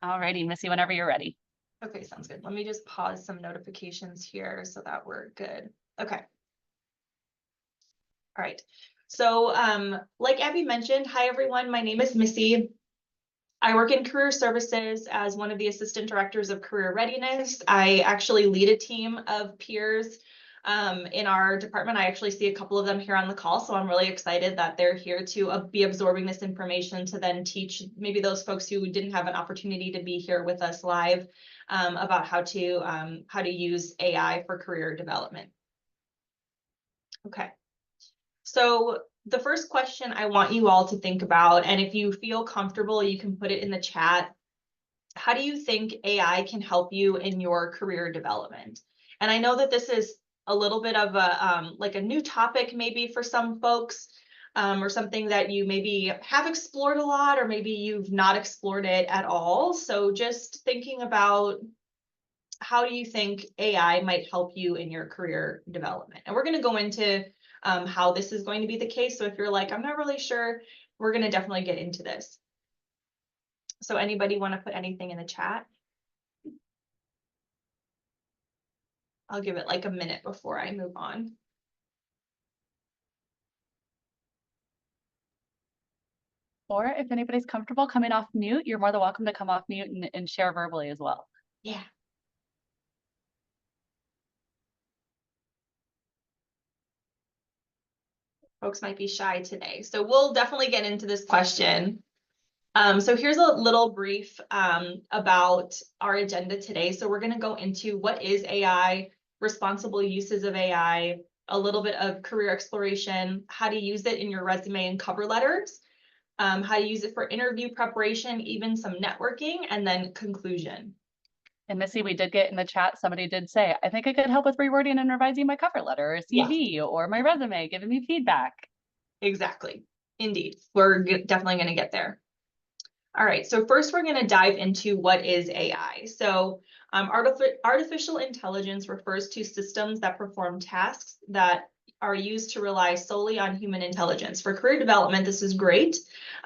Alrighty, Missy, whenever you're ready. Okay, sounds good. Let me just pause some notifications here so that we're good. Okay. All right. So like Abby mentioned, hi everyone, my name is Missy. I work in career services as one of the assistant directors of career readiness. I actually lead a team of peers in our department. I actually see a couple of them here on the call, so I'm really excited that they're here to be absorbing this information to then teach maybe those folks who didn't have an opportunity to be here with us live about how to use AI for career development. Okay. So the first question I want you all to think about, and if you feel comfortable, you can put it in the chat. How do you think AI can help you in your career development? And I know that this is a little bit of a like a new topic maybe for some folks, or something that you maybe have explored a lot, or maybe you've not explored it at all. So just thinking about how do you think AI might help you in your career development? And we're going to go into how this is going to be the case. So if you're like, I'm not really sure, we're going to definitely get into this. So anybody want to put anything in the chat? I'll give it like a minute before I move on. Or if anybody's comfortable coming off mute, you're more than welcome to come off mute and share verbally as well. Yeah. Folks might be shy today. So we'll definitely get into this question. So here's a little brief about our agenda today. So we're going to go into what is AI, responsible uses of AI, a little bit of career exploration, how to use it in your resume and cover letters, how to use it for interview preparation, even some networking, and then conclusion. And Missy, we did get in the chat, somebody did say, I think I could help with rewording and revising my cover letter or CV or my resume, giving me feedback. Exactly. Indeed. We're definitely going to get there. All right, so first we're going to dive into what is AI. So artificial intelligence refers to systems that perform tasks that are used to rely solely on human intelligence. For career development, this is great,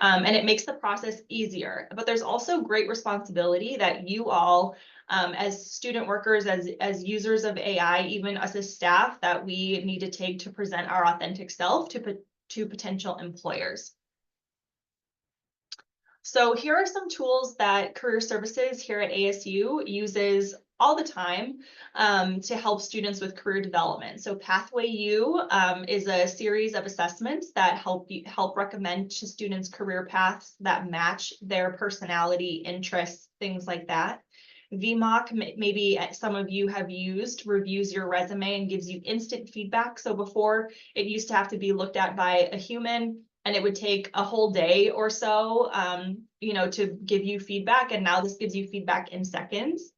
and it makes the process easier. But there's also great responsibility that you all, as student workers, as users of AI, even us as staff, that we need to take to present our authentic self to potential employers. So here are some tools that career services here at ASU uses all the time to help students with career development. So Pathway U is a series of assessments that help recommend to students career paths that match their personality, interests, things like that. VMOC, maybe some of you have used, reviews your resume and gives you instant feedback. So before, it used to have to be looked at by a human, and it would take a whole day or so, to give you feedback. And now this gives you feedback in seconds.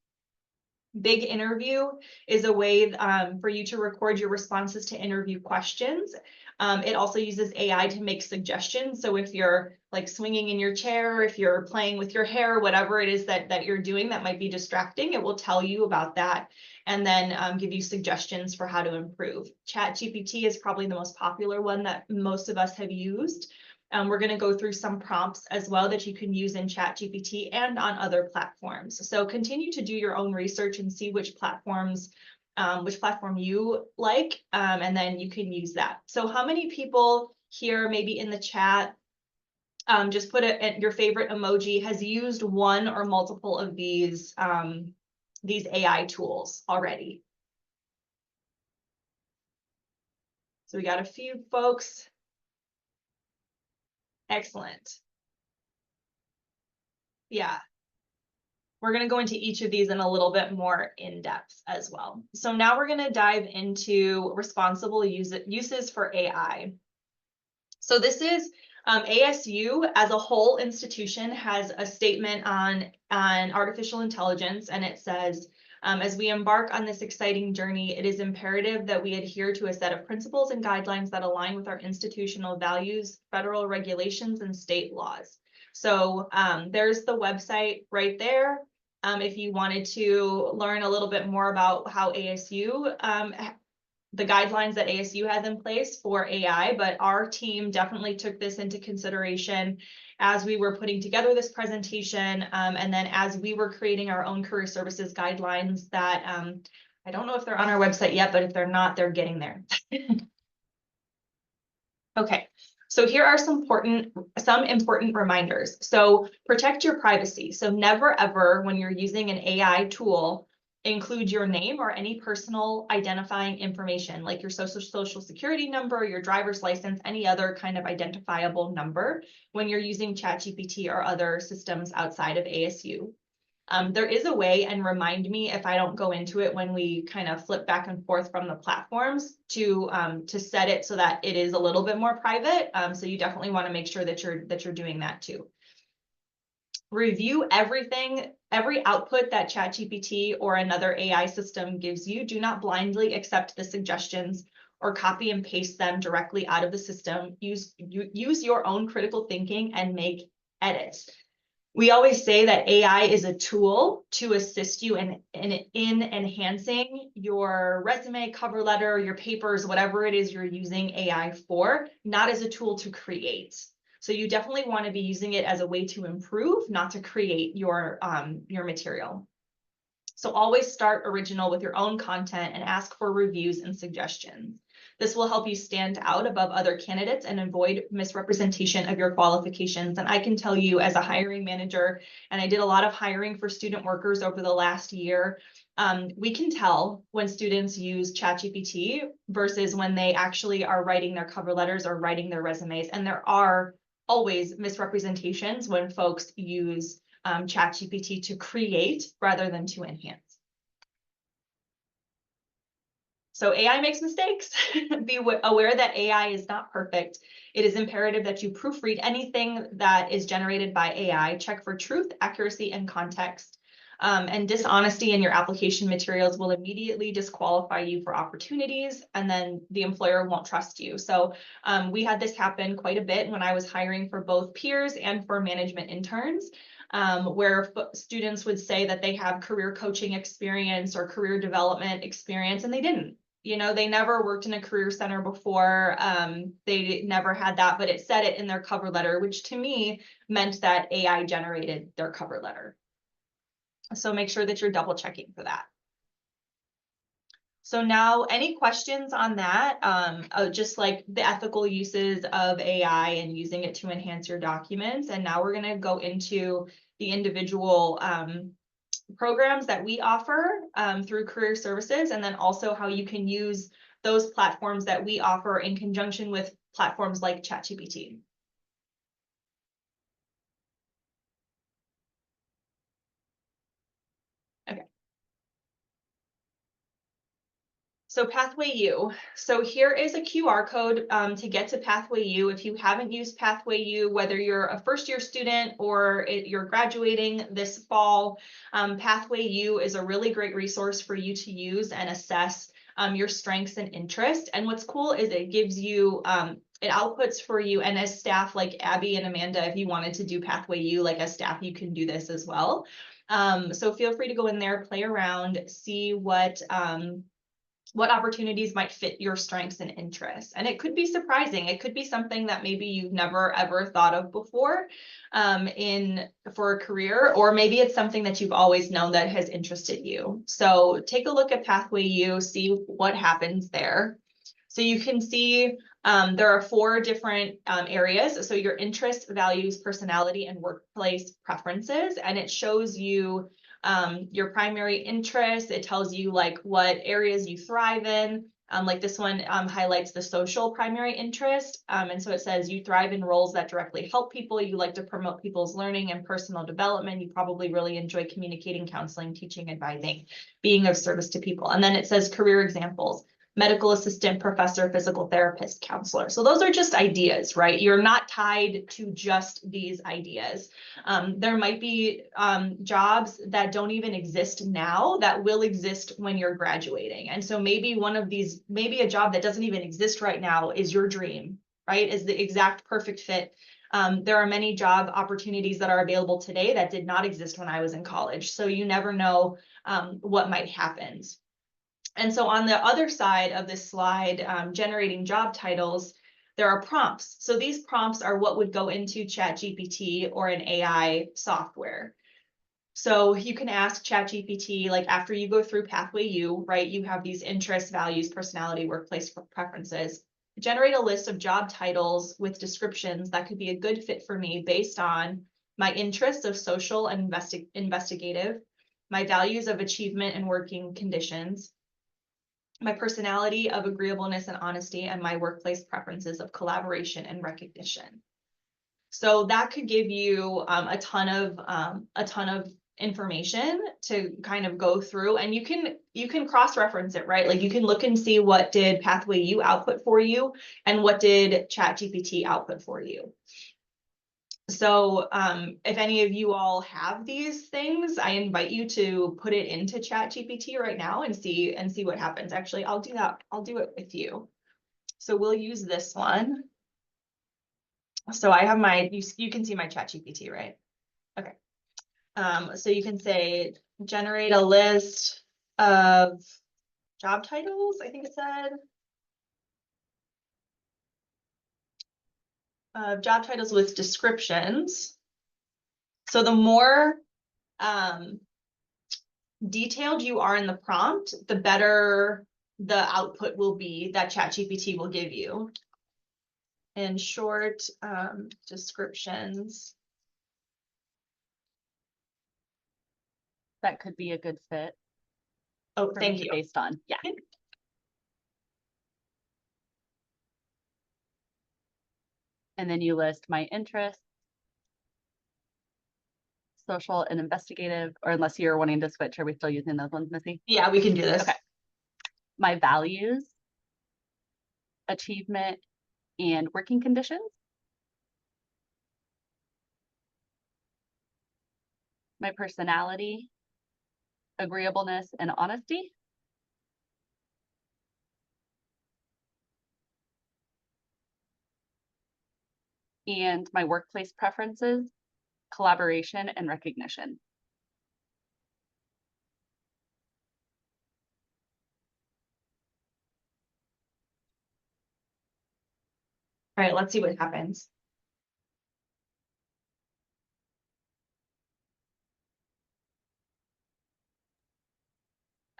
Big Interview is a way for you to record your responses to interview questions. It also uses AI to make suggestions. So if you're like swinging in your chair, if you're playing with your hair, whatever it is that you're doing that might be distracting, it will tell you about that and then give you suggestions for how to improve. ChatGPT is probably the most popular one that most of us have used. We're going to go through some prompts as well that you can use in ChatGPT and on other platforms. So continue to do your own research and see which platform you like, and then you can use that. So how many people here, maybe in the chat, just put your favorite emoji, has used one or multiple of these AI tools already? So we got a few folks. Excellent. Yeah. We're going to go into each of these in a little bit more in depth as well. So now we're going to dive into responsible uses for AI. So this is ASU as a whole institution has a statement on artificial intelligence, and it says, as we embark on this exciting journey, it is imperative that we adhere to a set of principles and guidelines that align with our institutional values, federal regulations, and state laws. So there's the website right there. If you wanted to learn a little bit more about how ASU the guidelines that ASU has in place for AI, but our team definitely took this into consideration as we were putting together this presentation, and then as we were creating our own career services guidelines that I don't know if they're on our website yet, but if they're not, they're getting there. Okay, so here are some important reminders. So protect your privacy. So never ever, when you're using an AI tool, include your name or any personal identifying information like your social security number, your driver's license, any other kind of identifiable number when you're using ChatGPT or other systems outside of ASU. There is a way, and remind me if I don't go into it when we kind of flip back and forth from the platforms to set it so that it is a little bit more private. So you definitely want to make sure that you're doing that too. Review everything, every output that ChatGPT or another AI system gives you. Do not blindly accept the suggestions or copy and paste them directly out of the system. Use your own critical thinking and make edits. We always say that AI is a tool to assist you in enhancing your resume, cover letter, your papers, whatever it is you're using AI for, not as a tool to create. So you definitely want to be using it as a way to improve, not to create your material. So always start original with your own content and ask for reviews and suggestions. This will help you stand out above other candidates and avoid misrepresentation of your qualifications. And I can tell you as a hiring manager, and I did a lot of hiring for student workers over the last year, we can tell when students use ChatGPT versus when they actually are writing their cover letters or writing their resumes. And there are always misrepresentations when folks use ChatGPT to create rather than to enhance. So AI makes mistakes. Be aware that AI is not perfect. It is imperative that you proofread anything that is generated by AI. Check for truth, accuracy, and context. And dishonesty in your application materials will immediately disqualify you for opportunities, and then the employer won't trust you. So we had this happen quite a bit when I was hiring for both peers and for management interns. Where students would say that they have career coaching experience or career development experience, and they didn't. You know, they never worked in a career center before. They never had that, but it said it in their cover letter, which to me meant that AI generated their cover letter. So make sure that you're double checking for that. So now, any questions on that? Just like the ethical uses of AI and using it to enhance your documents. And now we're going to go into the individual programs that we offer through career services, and then also how you can use those platforms that we offer in conjunction with platforms like ChatGPT. Okay. So Pathway U. So here is a QR code to get to Pathway U. If you haven't used Pathway U, whether you're a first-year student or you're graduating this fall, Pathway U is a really great resource for you to use and assess your strengths and interests. And what's cool is it gives you, it outputs for you, and as staff like Abby and Amanda, if you wanted to do Pathway U, like as staff, you can do this as well. So feel free to go in there, play around, see what opportunities might fit your strengths and interests. And it could be surprising. It could be something that maybe you've never ever thought of before for a career, or maybe it's something that you've always known that has interested you. So take a look at Pathway U, see what happens there. So you can see there are 4 different areas. So your interests, values, personality, and workplace preferences, and it shows you your primary interests. It tells you like what areas you thrive in. Like this one highlights the social primary interest. And so it says you thrive in roles that directly help people. You like to promote people's learning and personal development. You probably really enjoy communicating, counseling, teaching, advising, being of service to people. And then it says career examples: medical assistant, professor, physical therapist, counselor. So those are just ideas, right? You're not tied to just these ideas. There might be jobs that don't even exist now that will exist when you're graduating. And so maybe one of these, maybe a job that doesn't even exist right now is your dream, right? Is the exact perfect fit. There are many job opportunities that are available today that did not exist when I was in college. So you never know what might happen. And so on the other side of this slide, generating job titles, there are prompts. So these prompts are what would go into ChatGPT or an AI software. So you can ask ChatGPT, like after you go through Pathway U, right, you have these interests, values, personality, workplace preferences. Generate a list of job titles with descriptions that could be a good fit for me based on my interests of social and investigative, my values of achievement and working conditions, my personality of agreeableness and honesty, and my workplace preferences of collaboration and recognition. So that could give you a ton of information to kind of go through, and you can cross-reference it, right? Like you can look and see what did Pathway U output for you and what did ChatGPT output for you. So if any of you all have these things, I invite you to put it into ChatGPT right now and see what happens. Actually, I'll do that. I'll do it with you. So we'll use this one. So I have my, you can see my ChatGPT, right? Okay. So you can say, generate a list of job titles, I think it said. Job titles with descriptions. So the more detailed you are in the prompt, the better the output will be that ChatGPT will give you. And short descriptions. That could be a good fit. Oh, thank you. Based on, yeah. And then you list my interests, social and investigative, or unless you're wanting to switch, are we still using those ones, Missy? Yeah, we can do this. Okay. My values, achievement, and working conditions. My personality, agreeableness, and honesty. And my workplace preferences, collaboration, and recognition. All right, let's see what happens.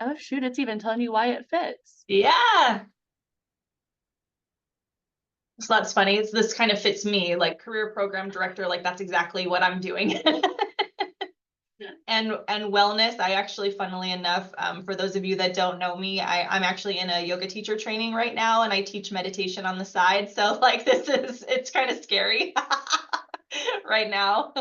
Oh shoot, it's even telling you why it fits. Yeah. So that's funny. This kind of fits me, like career program director, like that's exactly what I'm doing. And wellness, I actually, funnily enough, for those of you that don't know me, I'm actually in a yoga teacher training right now, and I teach meditation on the side. So like it's kind of scary right now.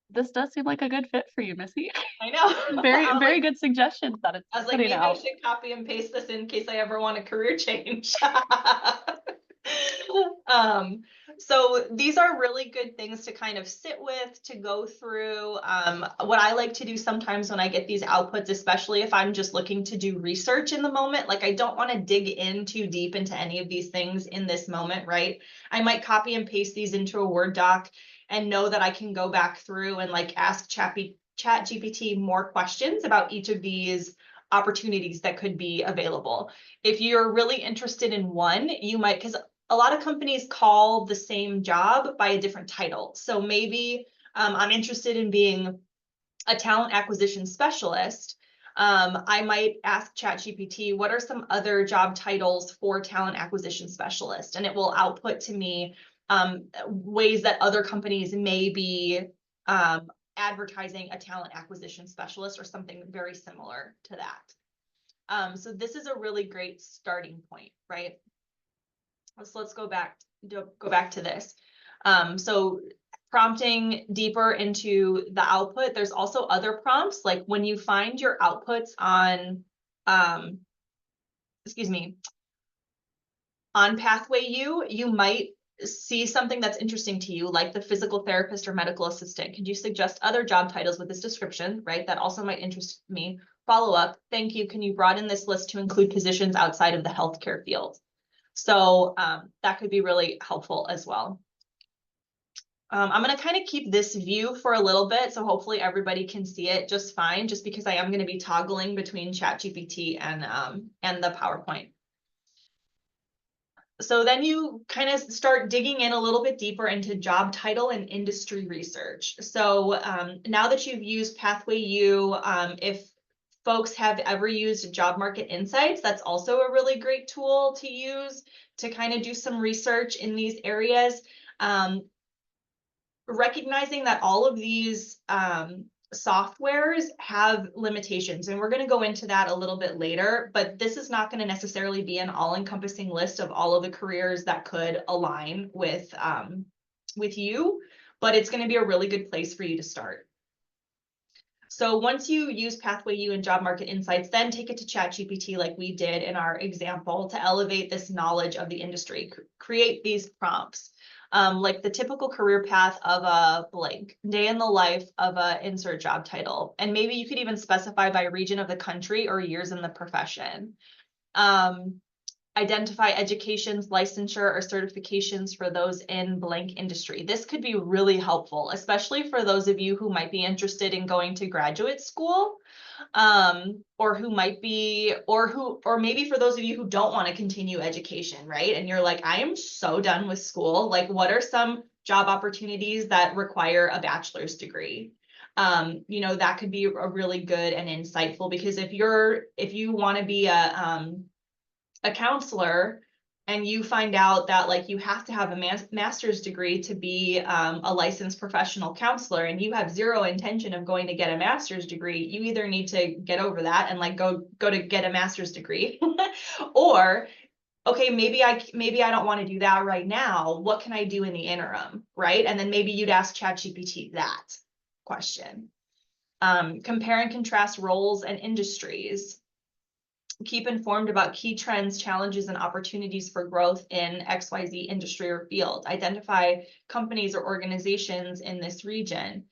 This does seem like a good fit for you, Missy. I know. Very good suggestions that it's I was like, maybe I should copy and paste this in case I ever want a career change. So these are really good things to kind of sit with, to go through. What I like to do sometimes when I get these outputs, especially if I'm just looking to do research in the moment, like I don't want to dig in too deep into any of these things in this moment, right? I might copy and paste these into a Word doc and know that I can go back through and like ask ChatGPT more questions about each of these opportunities that could be available. If you're really interested in one, you might, because a lot of companies call the same job by a different title. So maybe I'm interested in being a talent acquisition specialist. I might ask ChatGPT, what are some other job titles for talent acquisition specialist? And it will output to me ways that other companies may be advertising a talent acquisition specialist or something very similar to that. So this is a really great starting point, right? So let's go back to this. So prompting deeper into the output, there's also other prompts, like when you find your outputs on, on Pathway U, you might see something that's interesting to you, like the physical therapist or medical assistant. Could you suggest other job titles with this description, right? That also might interest me. Follow up, thank you. Can you broaden this list to include positions outside of the healthcare field? So that could be really helpful as well. I'm going to kind of keep this view for a little bit, so hopefully everybody can see it just fine, just because I am going to be toggling between ChatGPT and the PowerPoint. So then you kind of start digging in a little bit deeper into job title and industry research. So now that you've used Pathway U, if folks have ever used Job Market Insights, that's also a really great tool to use to kind of do some research in these areas. Recognizing that all of these softwares have limitations, and we're going to go into that a little bit later, but this is not going to necessarily be an all-encompassing list of all of the careers that could align with you, but it's going to be a really good place for you to start. So once you use Pathway U and Job Market Insights, then take it to ChatGPT like we did in our example to elevate this knowledge of the industry. Create these prompts. Like the typical career path of a blank, day in the life of a insert job title. And maybe you could even specify by region of the country or years in the profession. Identify educations, licensure, or certifications for those in blank industry. This could be really helpful, especially for those of you who might be interested in going to graduate school, or who might be, or maybe for those of you who don't want to continue education, right? And you're like, I am so done with school. Like, what are some job opportunities that require a bachelor's degree? That could be a really good and insightful, because if you want to be a counselor and you find out that like you have to have a master's degree to be a licensed professional counselor, and you have zero intention of going to get a master's degree, you either need to get over that and like go to get a master's degree or okay, maybe I don't want to do that right now. What can I do in the interim, right? And then maybe you'd ask ChatGPT that question. Compare and contrast roles and industries. Keep informed about key trends, challenges, and opportunities for growth in XYZ industry or field. Identify companies or organizations in this region.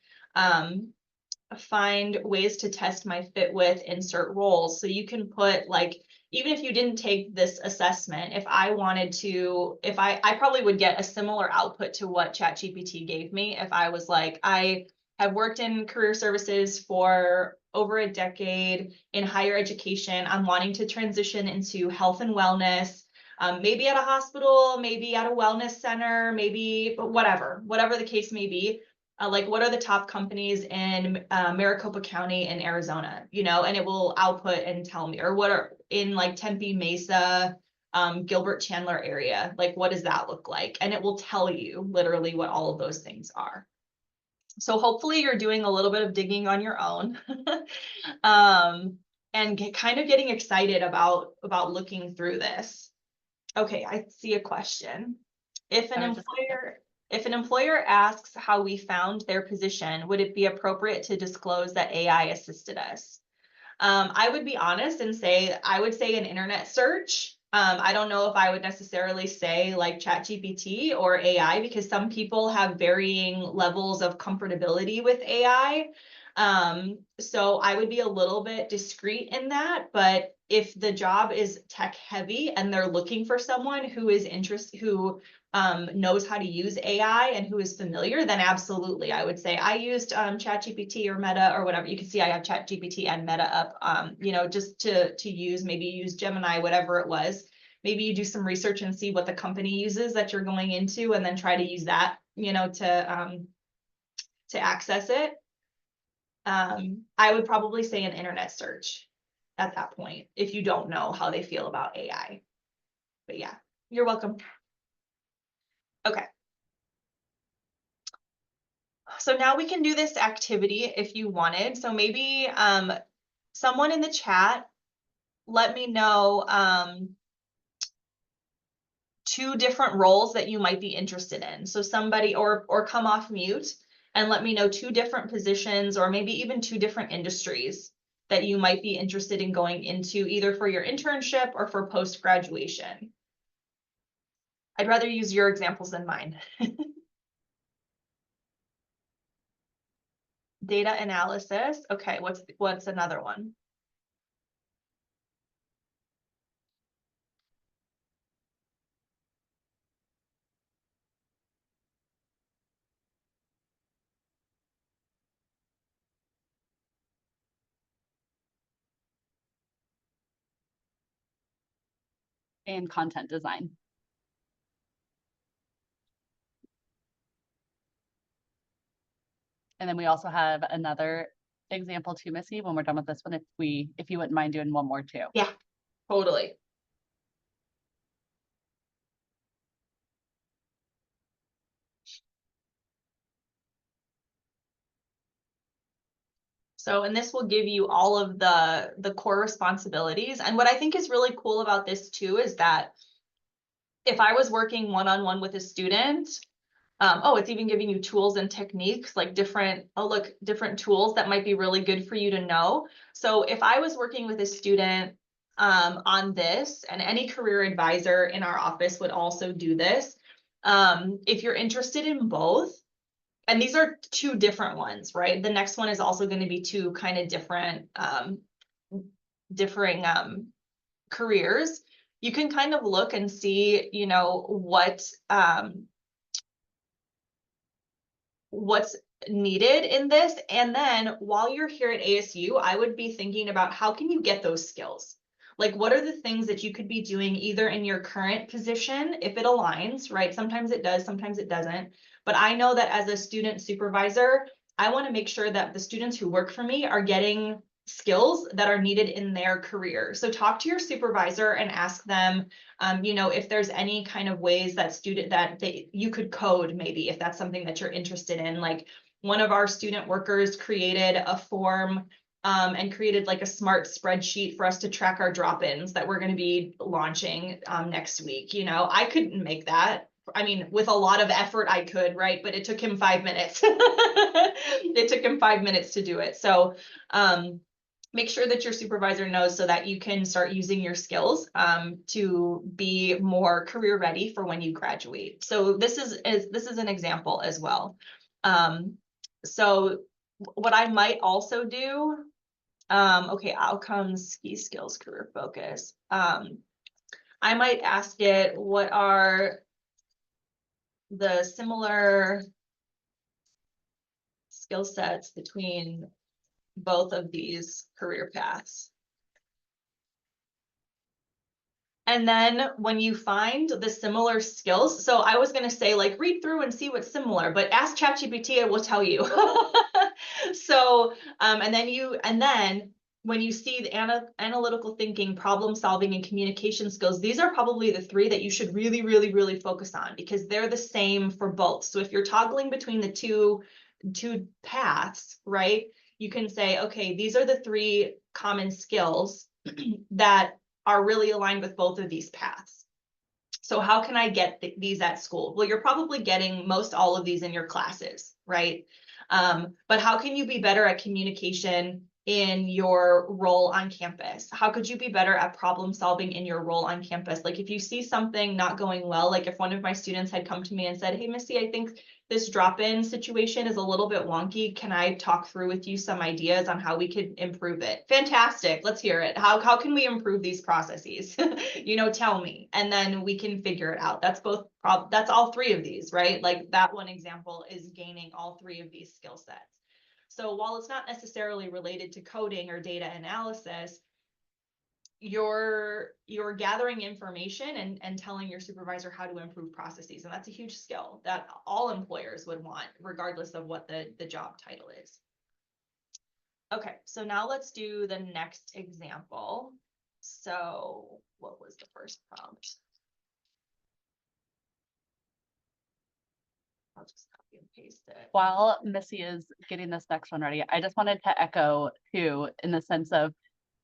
Find ways to test my fit with, insert roles. So you can put like, even if you didn't take this assessment, if I wanted to, I probably would get a similar output to what ChatGPT gave me. If I was like, I have worked in career services for over a decade in higher education. I'm wanting to transition into health and wellness, maybe at a hospital, maybe at a wellness center, maybe, but whatever the case may be. Like, what are the top companies in Maricopa County in Arizona, and it will output and tell me, or what are in like Tempe, Mesa, Gilbert, Chandler area, like what does that look like? And it will tell you literally what all of those things are. So hopefully you're doing a little bit of digging on your own and kind of getting excited about looking through this. Okay, I see a question. If an employer asks how we found their position, would it be appropriate to disclose that AI assisted us? I would be honest and say, I would say an internet search. I don't know if I would necessarily say like ChatGPT or AI, because some people have varying levels of comfortability with AI. So I would be a little bit discreet in that, but if the job is tech heavy and they're looking for someone who is who knows how to use AI and who is familiar, then absolutely, I would say I used ChatGPT or Meta or whatever. You can see I have ChatGPT and Meta up, just to use, maybe use Gemini, whatever it was. Maybe you do some research and see what the company uses that you're going into, and then try to use that, to access it. I would probably say an internet search at that point if you don't know how they feel about AI. But yeah, you're welcome. Okay. So now we can do this activity if you wanted. So maybe someone in the chat, let me know 2 different roles that you might be interested in. So somebody, or come off mute and let me know 2 different positions, or maybe even 2 different industries that you might be interested in going into, either for your internship or for post-graduation. I'd rather use your examples than mine. Data analysis. Okay, what's another one? and content design. And then we also have another example too, Missy, when we're done with this one, if you wouldn't mind doing one more too. Yeah, totally. So, and this will give you all of the core responsibilities. And what I think is really cool about this too is that if I was working one-on-one with a student, it's even giving you tools and techniques, like different tools that might be really good for you to know. So if I was working with a student on this, and any career advisor in our office would also do this, if you're interested in both, and these are two different ones, right? The next one is also going to be two kind of different, differing careers. You can kind of look and see, you know, what's needed in this. And then while you're here at ASU, I would be thinking about how can you get those skills? Like, what are the things that you could be doing either in your current position, if it aligns, right? Sometimes it does, sometimes it doesn't. But I know that as a student supervisor, I want to make sure that the students who work for me are getting skills that are needed in their career. So talk to your supervisor and ask them, you know, if there's any kind of ways that you could code, maybe if that's something that you're interested in. Like, one of our student workers created a form and created like a smart spreadsheet for us to track our drop-ins that we're going to be launching next week. You know, I couldn't make that. I mean, with a lot of effort, I could, right? But it took him 5 minutes. It took him 5 minutes to do it. So make sure that your supervisor knows so that you can start using your skills to be more career ready for when you graduate. So this is an example as well. So what I might also do, okay, outcomes, key skills, career focus. I might ask it, what are the similar skill sets between both of these career paths? And then when you find the similar skills, so I was going to say, like, read through and see what's similar, but ask ChatGPT, it will tell you. So, and then when you see the analytical thinking, problem solving, and communication skills, these are probably the three that you should really, really, really focus on, because they're the same for both. So if you're toggling between the two paths, right, you can say, okay, these are the three common skills that are really aligned with both of these paths. So how can I get these at school? Well, you're probably getting most all of these in your classes, right? But how can you be better at communication in your role on campus? How could you be better at problem solving in your role on campus? Like, if you see something not going well, like if one of my students had come to me and said, hey, Missy, I think this drop-in situation is a little bit wonky. Can I talk through with you some ideas on how we could improve it? Fantastic. Let's hear it. How can we improve these processes? You know, tell me, and then we can figure it out. That's all three of these, right? Like, that one example is gaining all three of these skill sets. So while it's not necessarily related to coding or data analysis, you're gathering information and telling your supervisor how to improve processes. And that's a huge skill that all employers would want, regardless of what the job title is. Okay, so now let's do the next example. So what was the first prompt? I'll just copy and paste it. While Missy is getting this next one ready, I just wanted to echo too, in the sense of,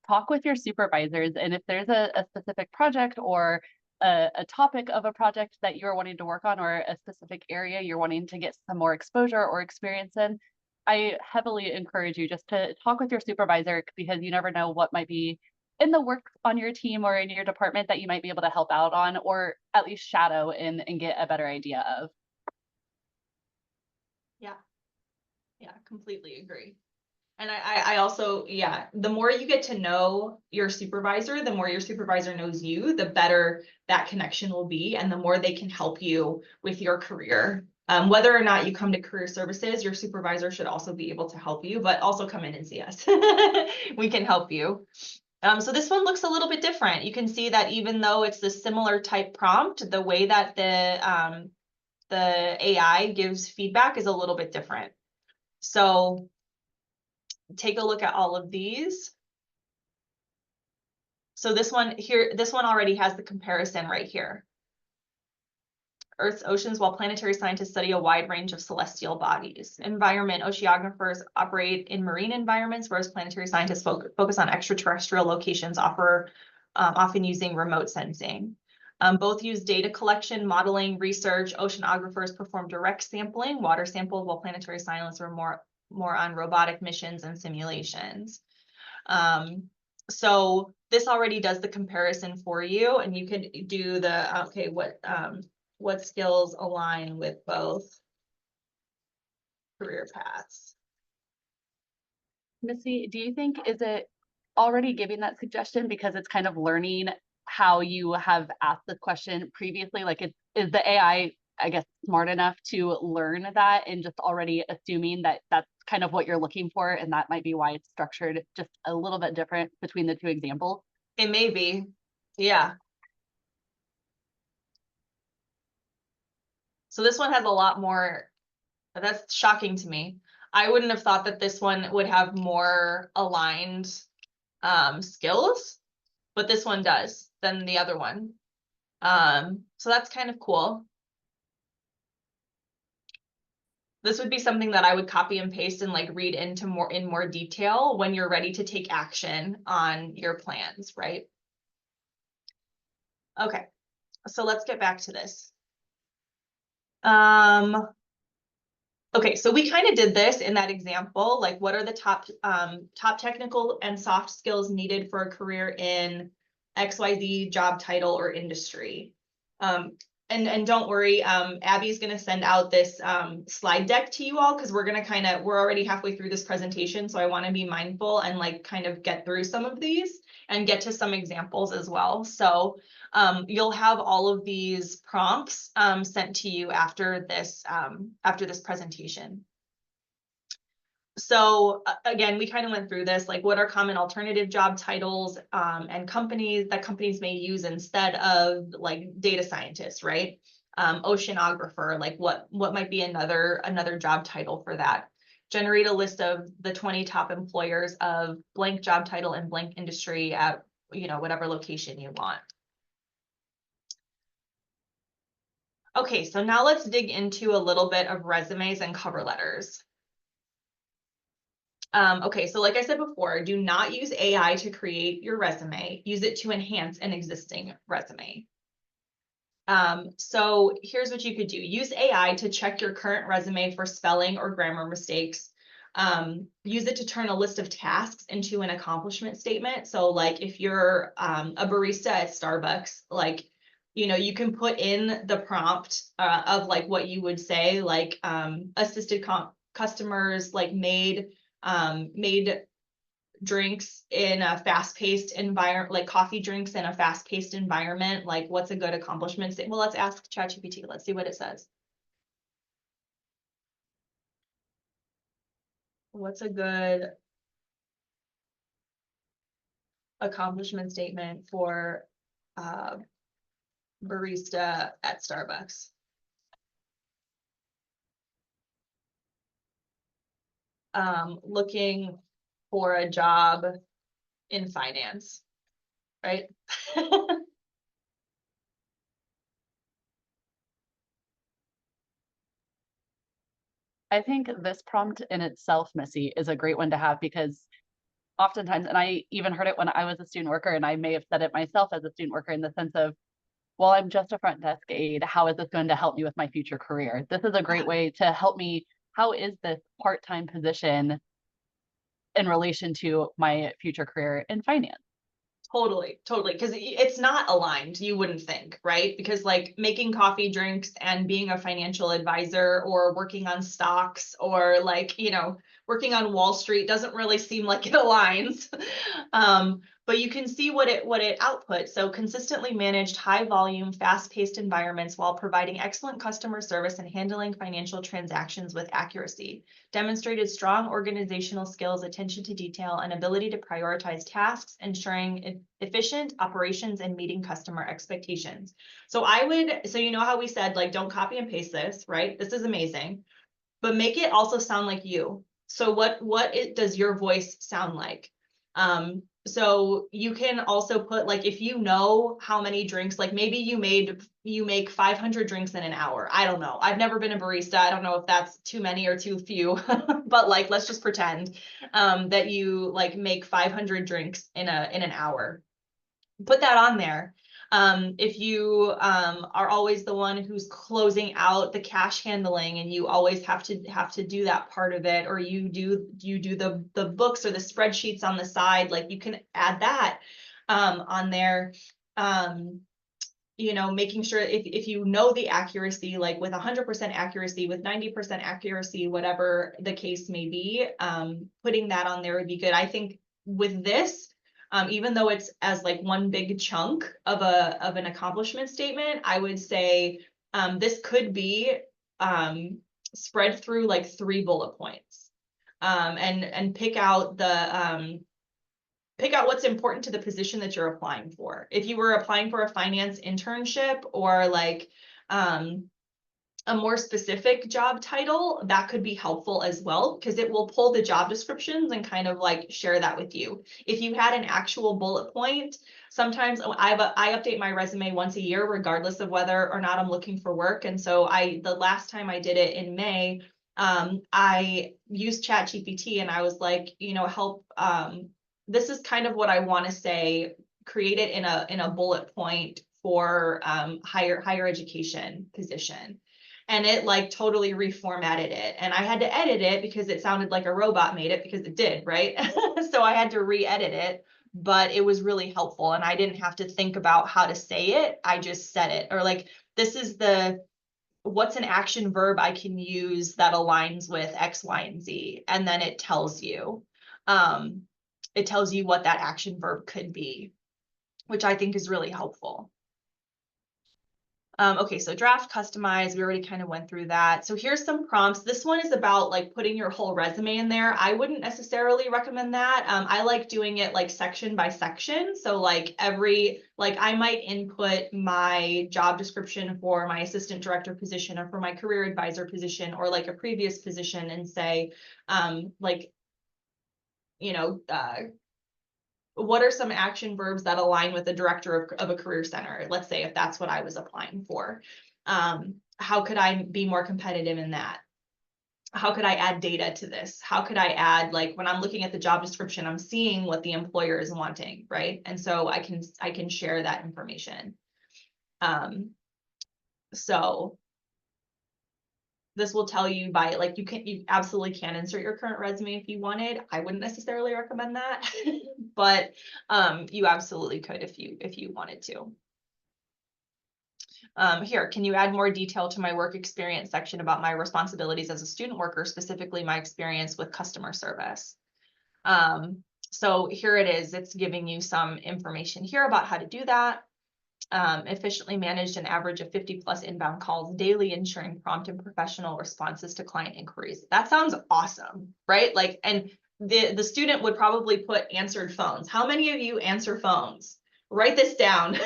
talk with your supervisors, and if there's a specific project or a topic of a project that you're wanting to work on, or a specific area you're wanting to get some more exposure or experience in, I heavily encourage you just to talk with your supervisor, because you never know what might be in the work on your team or in your department that you might be able to help out on, or at least shadow and get a better idea of. Yeah, completely agree. And I also, yeah, the more you get to know your supervisor, the more your supervisor knows you, the better that connection will be, and the more they can help you with your career. Whether or not you come to career services, your supervisor should also be able to help you, but also come in and see us. We can help you. So this one looks a little bit different. You can see that even though it's the similar type prompt, the way that the AI gives feedback is a little bit different. So take a look at all of these. So this one here, this one already has the comparison right here. Earth's oceans, while planetary scientists study a wide range of celestial bodies. Environment, oceanographers operate in marine environments, whereas planetary scientists focus on extraterrestrial locations, often using remote sensing. Both use data collection, modeling, research. Oceanographers perform direct sampling, water samples, while planetary scientists are more on robotic missions and simulations. So this already does the comparison for you, and you can do the, okay, what skills align with both career paths? Missy, do you think, is it already giving that suggestion because it's kind of learning how you have asked this question previously? Like, is the AI, I guess, smart enough to learn that and just already assuming that that's kind of what you're looking for, and that might be why it's structured just a little bit different between the two examples? It may be, yeah. So this one has a lot more, that's shocking to me. I wouldn't have thought that this one would have more aligned skills, but this one does than the other one. So that's kind of cool. This would be something that I would copy and paste and like read into in more detail when you're ready to take action on your plans, right? Okay, so let's get back to this. Okay, so we kind of did this in that example, like what are the top technical and soft skills needed for a career in XYZ job title or industry. And don't worry, Abby's going to send out this slide deck to you all, because we're already halfway through this presentation, so I want to be mindful and like kind of get through some of these and get to some examples as well. So you'll have all of these prompts sent to you after this presentation. So again, we kind of went through this, like what are common alternative job titles and companies may use instead of like data scientist, right? Oceanographer, like what might be another job title for that? Generate a list of the 20 top employers of blank job title and blank industry at whatever location you want. Okay, so now let's dig into a little bit of resumes and cover letters. Okay, so like I said before, do not use AI to create your resume. Use it to enhance an existing resume. So here's what you could do. Use AI to check your current resume for spelling or grammar mistakes. Use it to turn a list of tasks into an accomplishment statement. So like if you're a barista at Starbucks, like, you can put in the prompt of like what you would say, like assisted customers, like made drinks in a fast-paced environment, like coffee drinks in a fast-paced environment. Like, what's a good accomplishment? Well, let's ask ChatGPT. Let's see what it says. What's a good accomplishment statement for barista at Starbucks? Looking for a job in finance, right? I think this prompt in itself, Missy, is a great one to have because oftentimes, and I even heard it when I was a student worker, and I may have said it myself as a student worker in the sense of, well, I'm just a front desk aide. How is this going to help me with my future career? This is a great way to help me. How is this part-time position in relation to my future career in finance? Totally. Because it's not aligned, you wouldn't think, right? Because like making coffee drinks and being a financial advisor or working on stocks or like, working on Wall Street doesn't really seem like it aligns. But you can see what it outputs. So consistently managed, high volume, fast-paced environments while providing excellent customer service and handling financial transactions with accuracy. Demonstrated strong organizational skills, attention to detail, and ability to prioritize tasks, ensuring efficient operations and meeting customer expectations. So you know how we said, like, don't copy and paste this, right? This is amazing, but make it also sound like you. So what does your voice sound like? So you can also put, like, if you know how many drinks, like maybe you make 500 drinks in an hour. I don't know. I've never been a barista. I don't know if that's too many or too few, but like, let's just pretend that you like make 500 drinks in an hour. Put that on there. If you are always the one who's closing out the cash handling and you always have to do that part of it, or you do the books or the spreadsheets on the side, like you can add that on there. You know, making sure if you know the accuracy, like with 100% accuracy, with 90% accuracy, whatever the case may be, putting that on there would be good. I think with this, even though it's as like one big chunk of an accomplishment statement, I would say this could be spread through like 3 bullet points, and pick out what's important to the position that you're applying for. If you were applying for a finance internship or like a more specific job title, that could be helpful as well, because it will pull the job descriptions and kind of like share that with you. If you had an actual bullet point, sometimes I update my resume once a year, regardless of whether or not I'm looking for work. And so the last time I did it in May, I used ChatGPT and I was like, you know, help, this is kind of what I want to say, create it in a bullet point for higher education position. And it like totally reformatted it. And I had to edit it because it sounded like a robot made it, because it did, right? So I had to re-edit it, but it was really helpful. And I didn't have to think about how to say it. I just said it. Or like, this is what's an action verb I can use that aligns with X, Y, and Z. And then it tells you what that action verb could be, which I think is really helpful. Okay, so draft, customize, we already kind of went through that. So here's some prompts. This one is about like putting your whole resume in there. I wouldn't necessarily recommend that. I like doing it like section by section. So like I might input my job description for my assistant director position or for my career advisor position or like a previous position and say, like, you know, what are some action verbs that align with the director of a career center? Let's say if that's what I was applying for. How could I be more competitive in that? How could I add data to this? How could I add, like when I'm looking at the job description, I'm seeing what the employer is wanting, right? And so I can share that information. So this will tell you by like, you absolutely can insert your current resume if you wanted. I wouldn't necessarily recommend that, but you absolutely could if you wanted to. Here, can you add more detail to my work experience section about my responsibilities as a student worker, specifically my experience with customer service? So here it is. It's giving you some information here about how to do that. Efficiently managed an average of 50+ inbound calls daily, ensuring prompt and professional responses to client inquiries. That sounds awesome, right? Like, and the student would probably put answered phones. How many of you answer phones? Write this down.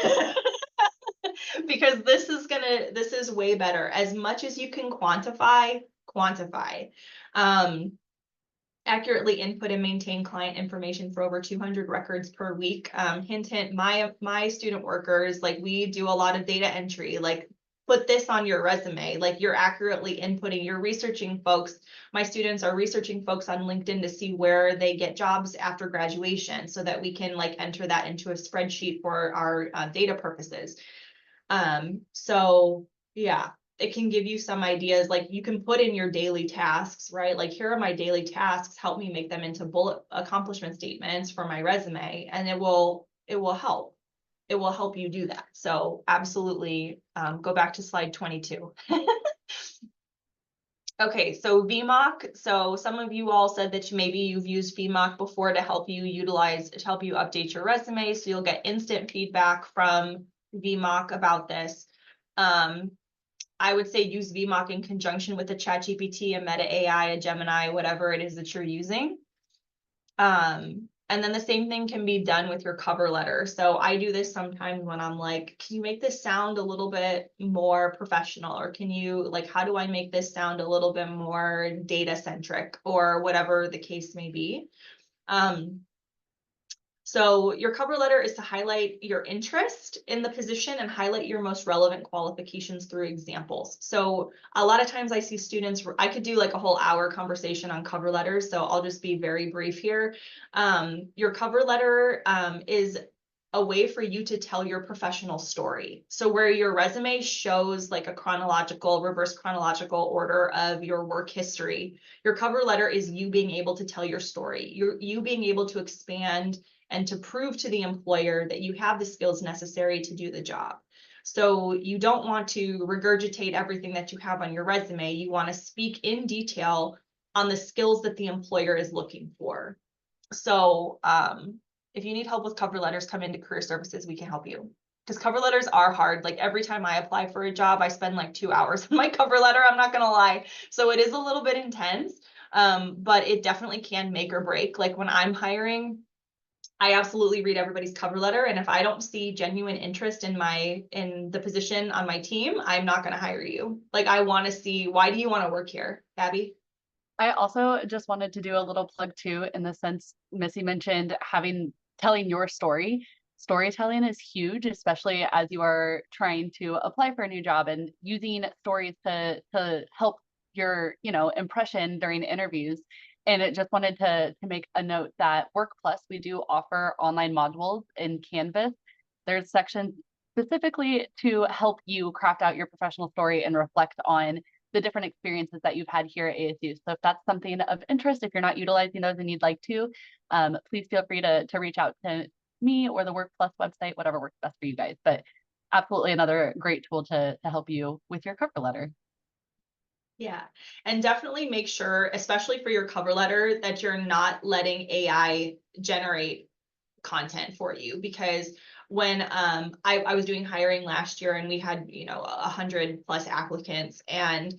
Because this is way better. As much as you can quantify. Accurately input and maintain client information for over 200 records per week. Hint, my student workers, like we do a lot of data entry, like put this on your resume, like you're accurately inputting, you're researching folks. My students are researching folks on LinkedIn to see where they get jobs after graduation so that we can like enter that into a spreadsheet for our data purposes. So yeah, it can give you some ideas, like you can put in your daily tasks, right? Like, here are my daily tasks, help me make them into bullet accomplishment statements for my resume, and it will help. It will help you do that. So absolutely, go back to slide 22. Okay, so VMock. So some of you all said that maybe you've used VMock before to help you update your resume. So you'll get instant feedback from VMock about this. I would say use VMock in conjunction with a ChatGPT, a Meta AI, a Gemini, whatever it is that you're using. And then the same thing can be done with your cover letter. So I do this sometimes when I'm like, can you make this sound a little bit more professional? Or can you, like, how do I make this sound a little bit more data centric, or whatever the case may be? So your cover letter is to highlight your interest in the position and highlight your most relevant qualifications through examples. So a lot of times I see students, I could do like a whole hour conversation on cover letters, so I'll just be very brief here. Your cover letter is a way for you to tell your professional story. So where your resume shows like a reverse chronological order of your work history, your cover letter is you being able to tell your story. You being able to expand and to prove to the employer that you have the skills necessary to do the job. So you don't want to regurgitate everything that you have on your resume. You want to speak in detail on the skills that the employer is looking for. So if you need help with cover letters, come into Career Services, we can help you. Because cover letters are hard. Like every time I apply for a job, I spend like 2 hours on my cover letter, I'm not gonna lie. So it is a little bit intense, but it definitely can make or break. Like when I'm hiring, I absolutely read everybody's cover letter, and if I don't see genuine interest in the position on my team, I'm not going to hire you. Like I want to see, why do you want to work here, Abby? I also just wanted to do a little plug too, in the sense Missy mentioned telling your story. Storytelling is huge, especially as you are trying to apply for a new job, and using stories to help your, impression during interviews. And it just wanted to make a note that Work Plus, we do offer online modules in Canvas. There's sections specifically to help you craft out your professional story and reflect on the different experiences that you've had here at ASU. So if that's something of interest, if you're not utilizing those and you'd like to, please feel free to reach out to me or the Work Plus website, whatever works best for you guys. But absolutely another great tool to help you with your cover letter. Yeah, and definitely make sure, especially for your cover letter, that you're not letting AI generate content for you. Because when I was doing hiring last year, and we had 100+ applicants, and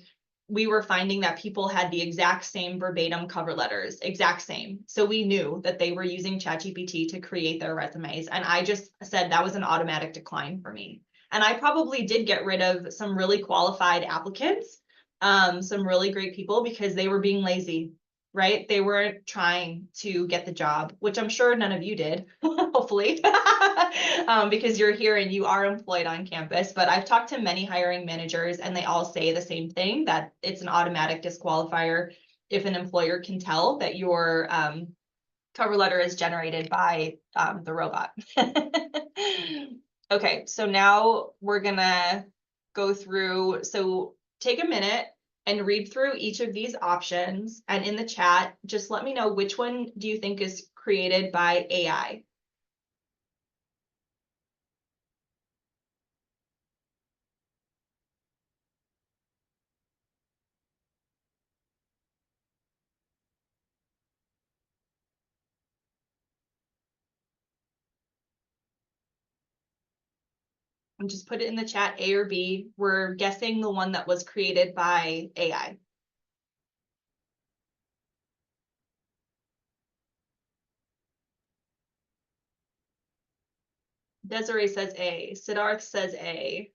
we were finding that people had the exact same verbatim cover letters, exact same. So we knew that they were using ChatGPT to create their resumes, and I just said that was an automatic decline for me. And I probably did get rid of some really qualified applicants, some really great people, because they were being lazy, right? They weren't trying to get the job, which I'm sure none of you did, hopefully, because you're here and you are employed on campus. But I've talked to many hiring managers, and they all say the same thing, that it's an automatic disqualifier if an employer can tell that your cover letter is generated by the robot. Okay, so now we're gonna go through, so take a minute and read through each of these options, and in the chat, just let me know which one do you think is created by AI. And just put it in the chat, A or B. We're guessing the one that was created by AI. Desiree says A. Siddharth says A.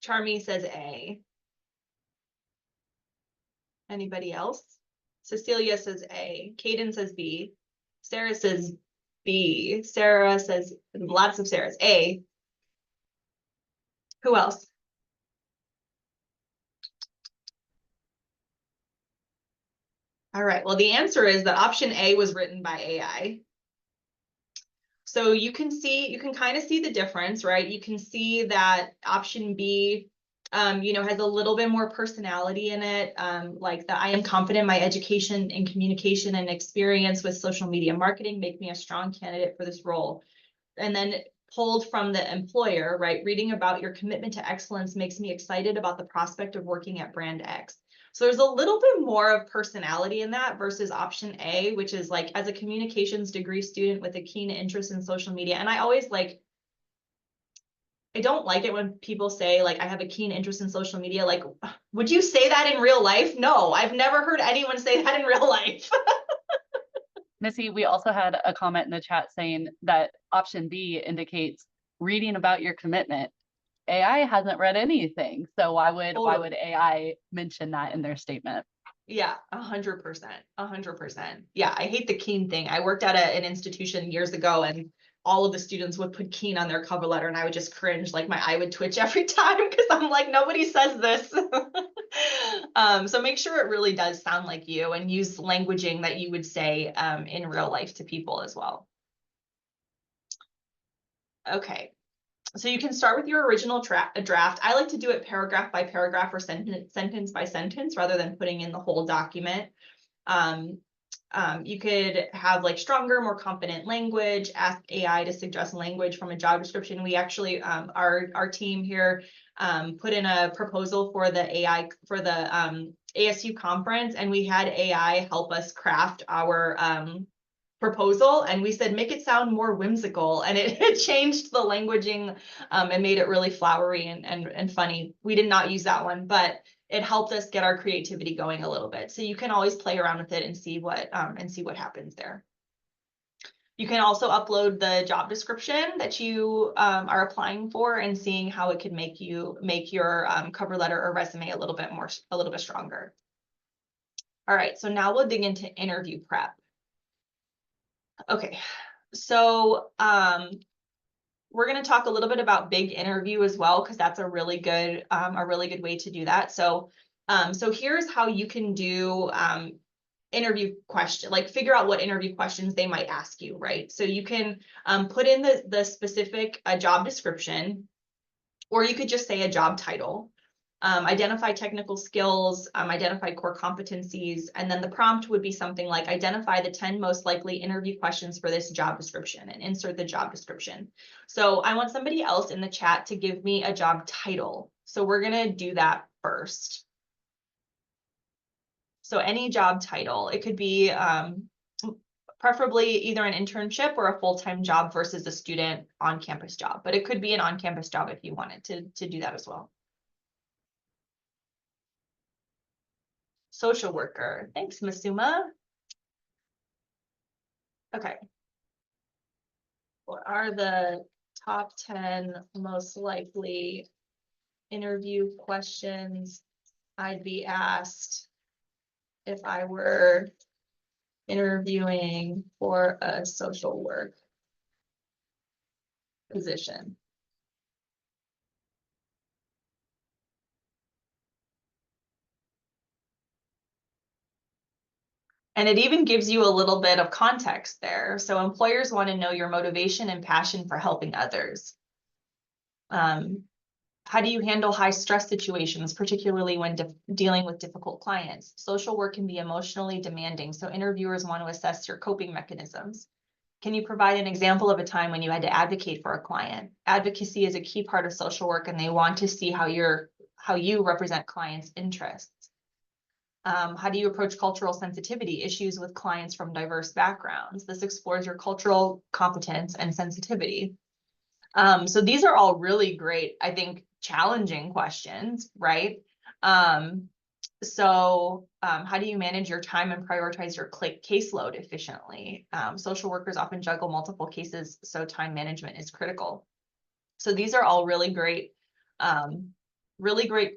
Charmy says A. Anybody else? Cecilia says A. Kaden says B. Sarah says B. Sarah says, lots of Sarahs. A. Who else? All right, well, the answer is that option A was written by AI. So you can kind of see the difference, right? You can see that option B, has a little bit more personality in it. Like I am confident my education in communication and experience with social media marketing make me a strong candidate for this role. And then pulled from the employer, right? Reading about your commitment to excellence makes me excited about the prospect of working at Brand X. So there's a little bit more of personality in that versus option A, which is like, as a communications degree student with a keen interest in social media. And I always like, I don't like it when people say like, I have a keen interest in social media. Like, would you say that in real life? No, I've never heard anyone say that in real life. Missy, we also had a comment in the chat saying that option B indicates reading about your commitment. AI hasn't read anything, so why would AI mention that in their statement? Yeah, 100%, 100%. Yeah, I hate the keen thing. I worked at an institution years ago, and all of the students would put keen on their cover letter, and I would just cringe, like my eye would twitch every time because I'm like, nobody says this. So make sure it really does sound like you, and use languaging that you would say in real life to people as well. Okay. So you can start with your original draft. I like to do it paragraph by paragraph or sentence by sentence rather than putting in the whole document. You could have like stronger, more confident language, ask AI to suggest language from a job description. We actually, our team here put in a proposal for the AI, for the ASU conference, and we had AI help us craft our proposal, and we said, make it sound more whimsical, and it changed the languaging and made it really flowery and funny. We did not use that one, but it helped us get our creativity going a little bit. So you can always play around with it and see what happens there. You can also upload the job description that you are applying for and seeing how it can make your cover letter or resume a little bit stronger. All right, so now we'll dig into interview prep. Okay, so we're going to talk a little bit about big interview as well, because that's a really good way to do that. So here's how you can do interview question, like figure out what interview questions they might ask you, right? So you can put in the specific job description, or you could just say a job title. Identify technical skills, identify core competencies, and then the prompt would be something like identify the 10 most likely interview questions for this job description and insert the job description. So I want somebody else in the chat to give me a job title. So we're gonna do that first. So any job title, it could be preferably either an internship or a full-time job versus a student on-campus job, but it could be an on-campus job if you wanted to do that as well. Social worker. Thanks, Masuma. Okay. What are the top 10 most likely interview questions I'd be asked if I were interviewing for a social work position? And it even gives you a little bit of context there. So employers want to know your motivation and passion for helping others. How do you handle high stress situations, particularly when dealing with difficult clients? Social work can be emotionally demanding, so interviewers want to assess your coping mechanisms. Can you provide an example of a time when you had to advocate for a client? Advocacy is a key part of social work, and they want to see how you represent clients' interests. How do you approach cultural sensitivity issues with clients from diverse backgrounds? This explores your cultural competence and sensitivity. So these are all really great, I think, challenging questions, right? How do you manage your time and prioritize your caseload efficiently? Social workers often juggle multiple cases, so time management is critical. So these are all really great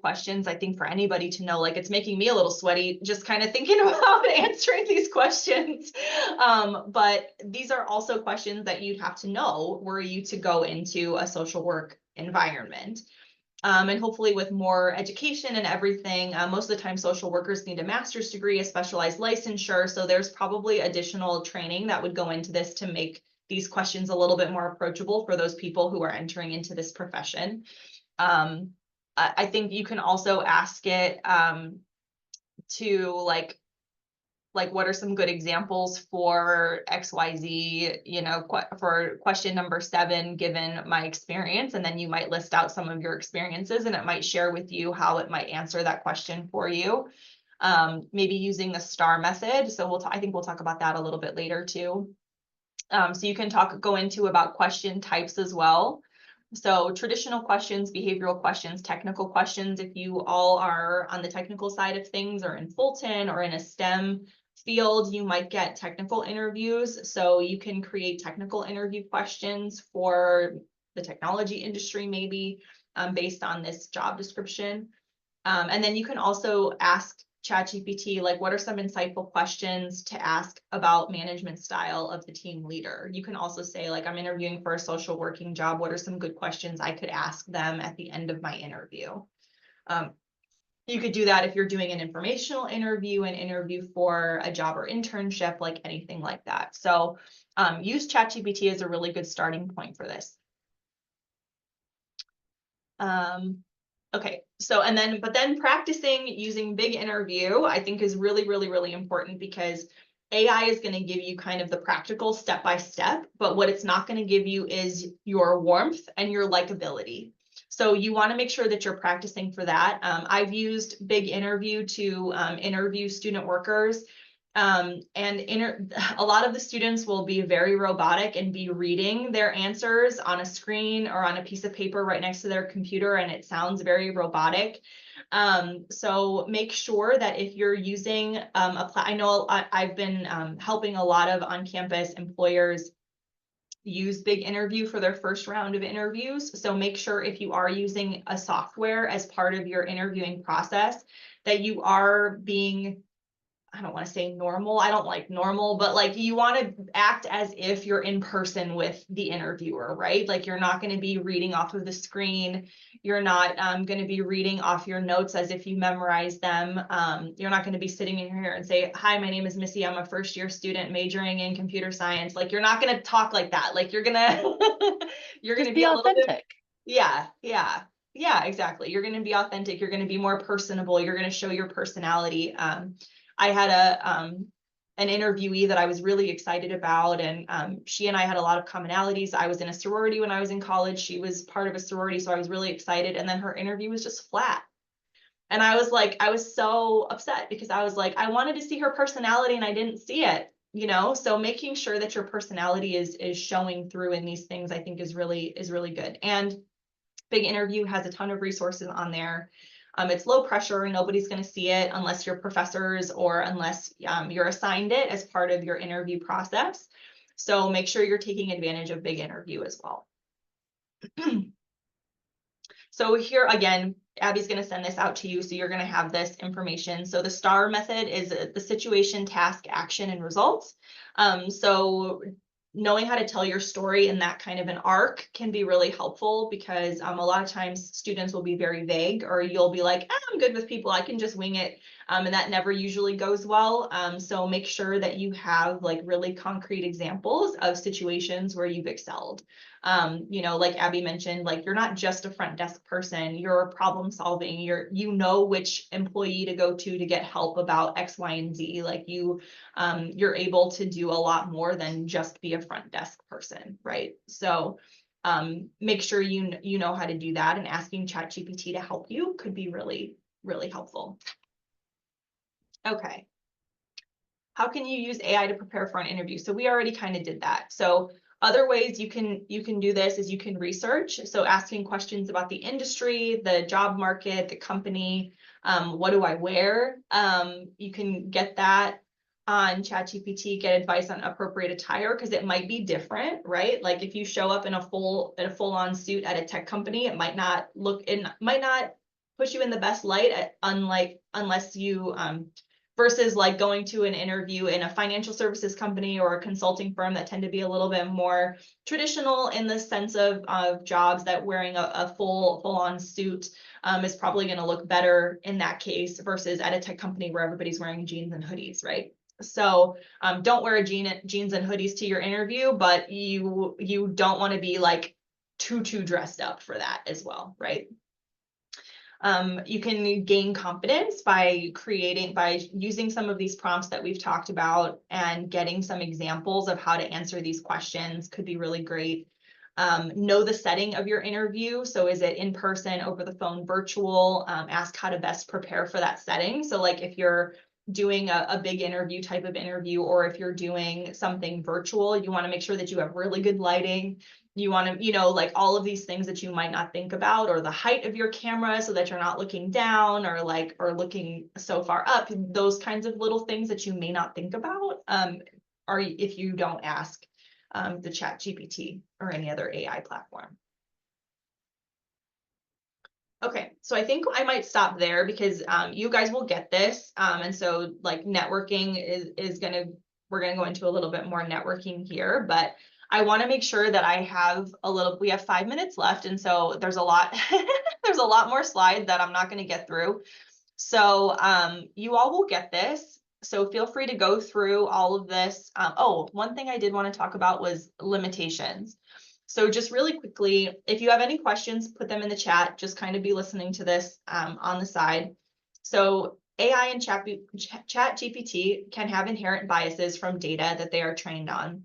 questions, I think, for anybody to know. Like, it's making me a little sweaty just kind of thinking about answering these questions. But these are also questions that you'd have to know were you to go into a social work environment. And hopefully with more education and everything, most of the time social workers need a master's degree, a specialized licensure. So there's probably additional training that would go into this to make these questions a little bit more approachable for those people who are entering into this profession. I think you can also ask it to like what are some good examples for XYZ, you know, for question number 7, given my experience, and then you might list out some of your experiences, and it might share with you how it might answer that question for you. maybe using the STAR method. So I think we'll talk about that a little bit later too. So you can go into about question types as well. So traditional questions, behavioral questions, technical questions. If you all are on the technical side of things or in Fulton or in a STEM field, you might get technical interviews. So you can create technical interview questions for the technology industry, maybe based on this job description. And then you can also ask ChatGPT, like, what are some insightful questions to ask about management style of the team leader? You can also say, like, I'm interviewing for a social working job. What are some good questions I could ask them at the end of my interview? You could do that if you're doing an informational interview, an interview for a job or internship, like anything like that. So use ChatGPT as a really good starting point for this. Okay, so but then practicing using Big Interview, I think is really, really, really important because AI is going to give you kind of the practical step by step, but what it's not going to give you is your warmth and your likability. So you want to make sure that you're practicing for that. I've used Big Interview to interview student workers. And a lot of the students will be very robotic and be reading their answers on a screen or on a piece of paper right next to their computer, and it sounds very robotic. So make sure that if you're using I know I've been helping a lot of on-campus employers use Big Interview for their first round of interviews. So make sure if you are using a software as part of your interviewing process, that you are being, I don't want to say normal. I don't like normal, but like you want to act as if you're in person with the interviewer, right? Like you're not going to be reading off of the screen. You're not going to be reading off your notes as if you memorize them. You're not going to be sitting in here and say, hi, my name is Missy. I'm a first year student majoring in computer science. Like you're not going to talk like that. Like you're going to, you're going to be a little bit, yeah, exactly. You're going to be authentic. You're going to be more personable. You're going to show your personality. I had an interviewee that I was really excited about, and she and I had a lot of commonalities. I was in a sorority when I was in college. She was part of a sorority, so I was really excited. And then her interview was just flat. And I was like, I was so upset because I was like, I wanted to see her personality and I didn't see it, you know? So making sure that your personality is showing through in these things, I think is really good. And Big Interview has a ton of resources on there. It's low pressure, nobody's going to see it unless you're professors or unless you're assigned it as part of your interview process. So make sure you're taking advantage of Big Interview as well. So here again, Abby's going to send this out to you, so you're going to have this information. So the STAR method is the situation, task, action, and results. So knowing how to tell your story in that kind of an arc can be really helpful because a lot of times students will be very vague, or you'll be like, I'm good with people, I can just wing it. And that never usually goes well. So make sure that you have like really concrete examples of situations where you've excelled. You know, like Abby mentioned, like you're not just a front desk person, you're problem solving, you know which employee to go to get help about X, Y, and Z. Like you're able to do a lot more than just be a front desk person, right? So make sure you know how to do that, and asking ChatGPT to help you could be really, really helpful. Okay. How can you use AI to prepare for an interview? So we already kind of did that. So other ways you can do this is you can research. So asking questions about the industry, the job market, the company, what do I wear? You can get that on ChatGPT, get advice on appropriate attire because it might be different, right? Like if you show up in a full-on suit at a tech company, it might not push you in the best light, unless you versus like going to an interview in a financial services company or a consulting firm that tend to be a little bit more traditional in the sense of jobs, that wearing a full-on suit is probably going to look better in that case versus at a tech company where everybody's wearing jeans and hoodies, right? So don't wear jeans and hoodies to your interview, but you don't want to be like too dressed up for that as well, right? You can gain confidence by using some of these prompts that we've talked about and getting some examples of how to answer these questions could be really great. Know the setting of your interview. So is it in person, over the phone, virtual? Ask how to best prepare for that setting. So like if you're doing a big interview type of interview, or if you're doing something virtual, you want to make sure that you have really good lighting. You want to, like all of these things that you might not think about, or the height of your camera so that you're not looking down or looking so far up. Those kinds of little things that you may not think about are if you don't ask the ChatGPT or any other AI platform. Okay, so I think I might stop there because you guys will get this. And so like networking we're gonna go into a little bit more networking here, but I want to make sure that we have 5 minutes left. And so there's a lot, there's a lot more slides that I'm not going to get through. So you all will get this. So feel free to go through all of this. Oh, one thing I did want to talk about was limitations. So just really quickly, if you have any questions, put them in the chat. Just kind of be listening to this on the side. So AI and ChatGPT can have inherent biases from data that they are trained on.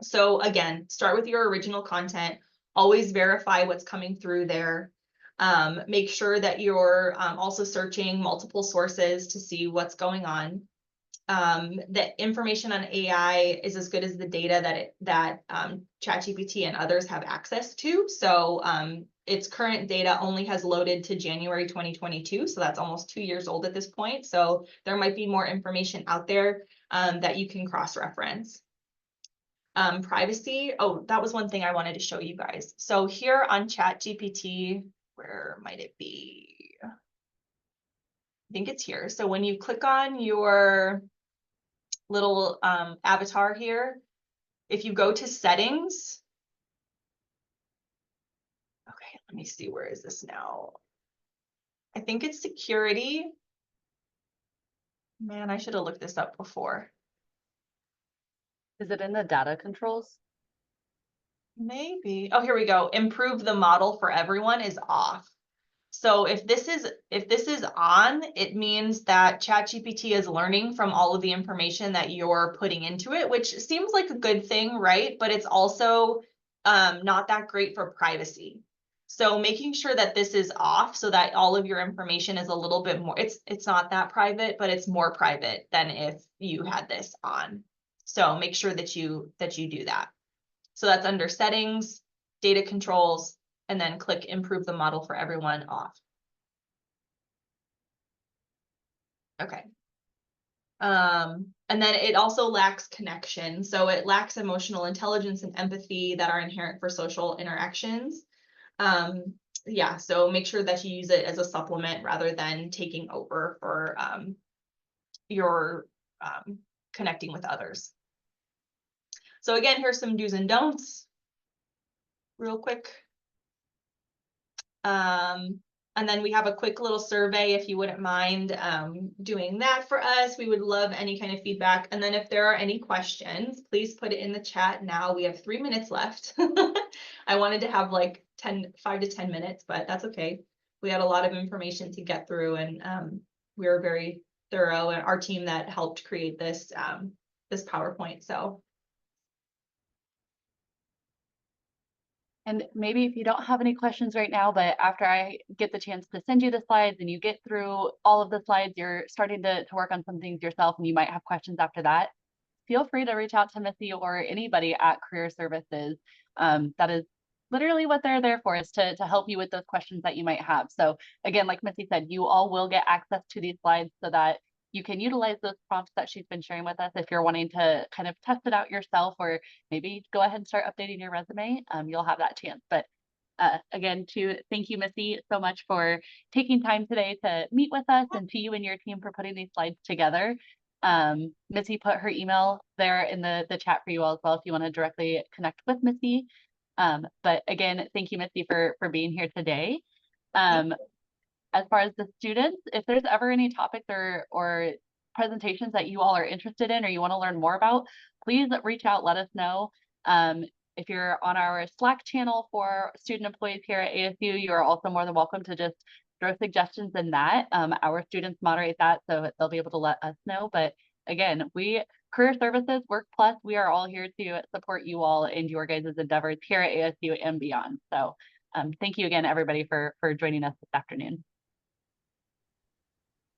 So again, start with your original content. Always verify what's coming through there. Make sure that you're also searching multiple sources to see what's going on. The information on AI is as good as the data that ChatGPT and others have access to. So its current data only has loaded to January 2022, so that's almost 2 years old at this point. So there might be more information out there that you can cross-reference. Privacy. Oh, that was one thing I wanted to show you guys. So here on ChatGPT, where might it be? I think it's here. So when you click on your little avatar here, if you go to settings, okay, let me see, where is this now? I think it's security. Man, I should have looked this up before. Is it in the data controls? Maybe. Oh, here we go. Improve the model for everyone is off. So if this is on, it means that ChatGPT is learning from all of the information that you're putting into it, which seems like a good thing, right? But it's also not that great for privacy. So making sure that this is off so that all of your information is a little bit more, it's not that private, but it's more private than if you had this on. So make sure that you do that. So that's under settings, data controls, and then click improve the model for everyone off. Okay. And then it also lacks connection. So it lacks emotional intelligence and empathy that are inherent for social interactions. Yeah, so make sure that you use it as a supplement rather than taking over for your connecting with others. So again, here's some do's and don'ts real quick. And then we have a quick little survey if you wouldn't mind doing that for us. We would love any kind of feedback. And then if there are any questions, please put it in the chat now. We have 3 minutes left. I wanted to have like 5 to 10 minutes, but that's okay. We had a lot of information to get through, and we were very thorough, and our team that helped create this this PowerPoint. So. And maybe if you don't have any questions right now, but after I get the chance to send you the slides and you get through all of the slides, you're starting to work on some things yourself and you might have questions after that, feel free to reach out to Missy or anybody at Career Services. That is literally what they're there for, is to help you with those questions that you might have. So again, like Missy said, you all will get access to these slides so that you can utilize those prompts that she's been sharing with us if you're wanting to kind of test it out yourself, or maybe go ahead and start updating your resume. You'll have that chance. But again, thank you, Missy, so much for taking time today to meet with us, and to you and your team for putting these slides together. Missy put her email there in the chat for you all as well if you want to directly connect with Missy. But again, thank you, Missy, for being here today. As far as the students, if there's ever any topics or presentations that you all are interested in or you want to learn more about, please reach out, let us know. If you're on our Slack channel for student employees here at ASU, you are also more than welcome to just throw suggestions in that. Our students moderate that, so they'll be able to let us know. But again, we Career Services, Work Plus, we are all here to support you all in your guys' endeavors here at ASU and beyond. So thank you again, everybody, for joining us this afternoon.